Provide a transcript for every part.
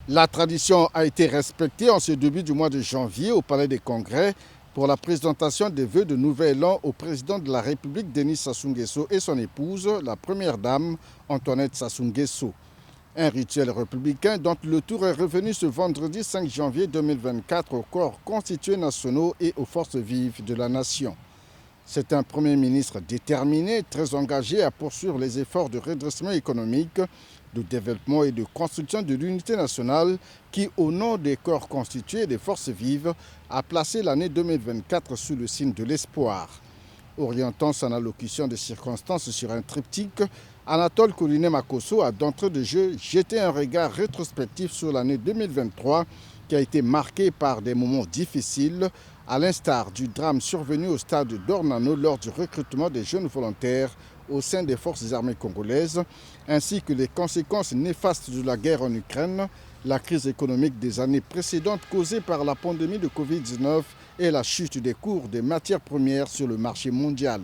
La tradition a été respectée en ce début du mois de janvier au Palais des Congrès pour la présentation des vœux de Nouvel An au président de la République Denis Sassou Nguesso et son épouse, la première dame Antoinette Sassou Nguesso. Un rituel républicain dont le tour est revenu ce vendredi 5 janvier 2024 aux corps constitués nationaux et aux forces vives de la nation. C'est un Premier ministre déterminé, très engagé à poursuivre les efforts de redressement économique, de développement et de construction de l'unité nationale qui, au nom des corps constitués et des forces vives, a placé l'année 2024 sous le signe de l'espoir. Orientant son allocution de circonstances sur un triptyque, Anatole Kouliné Makosso a d'entrée de jeu jeté un regard rétrospectif sur l'année 2023 qui a été marquée par des moments difficiles, à l'instar du drame survenu au stade d'Ornano lors du recrutement des jeunes volontaires au sein des forces armées congolaises, ainsi que les conséquences néfastes de la guerre en Ukraine, la crise économique des années précédentes causée par la pandémie de Covid-19 et la chute des cours des matières premières sur le marché mondial.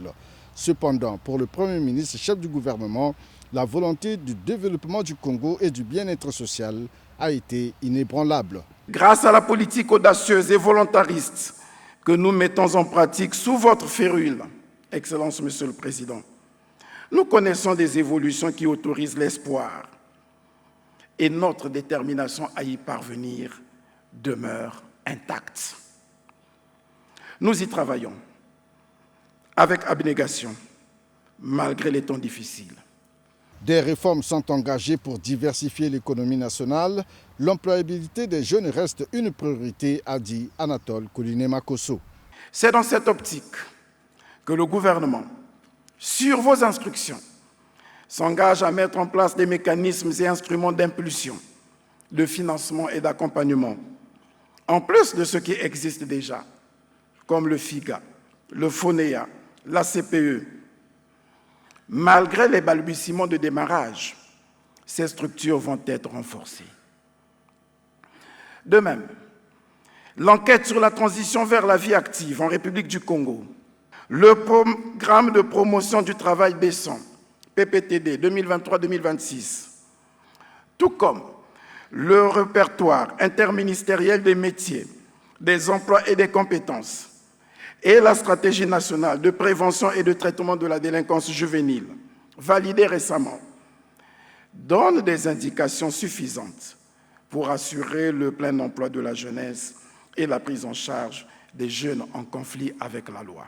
Cependant, pour le Premier ministre chef du gouvernement, la volonté du développement du Congo et du bien-être social a été inébranlable. Grâce à la politique audacieuse et volontariste que nous mettons en pratique sous votre férule, Excellence Monsieur le Président, nous connaissons des évolutions qui autorisent l'espoir et notre détermination à y parvenir demeure intacte. Nous y travaillons avec abnégation, malgré les temps difficiles. Des réformes sont engagées pour diversifier l'économie nationale. L'employabilité des jeunes reste une priorité, a dit Anatole Kouliné Makosso. C'est dans cette optique que le gouvernement, sur vos instructions, s'engage à mettre en place des mécanismes et instruments d'impulsion, de financement et d'accompagnement, en plus de ce qui existe déjà, comme le FIGA, le FONEA, la CPE. Malgré les balbutiements de démarrage, ces structures vont être renforcées. De même, l'enquête sur la transition vers la vie active en République du Congo, le programme de promotion du travail décent, PPTD 2023-2026, tout comme le répertoire interministériel des métiers, des emplois et des compétences, et la stratégie nationale de prévention et de traitement de la délinquance juvénile, validée récemment, donne des indications suffisantes pour assurer le plein emploi de la jeunesse et la prise en charge des jeunes en conflit avec la loi.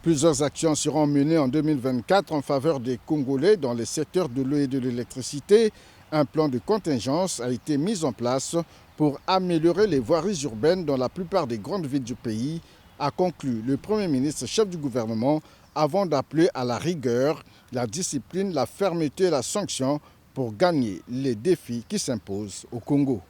Plusieurs actions seront menées en 2024 en faveur des Congolais dans les secteurs de l'eau et de l'électricité. Un plan de contingence a été mis en place pour améliorer les voiries urbaines dans la plupart des grandes villes du pays, a conclu le Premier ministre chef du gouvernement avant d'appeler à la rigueur, la discipline, la fermeté et la sanction pour gagner les défis qui s'imposent au Congo.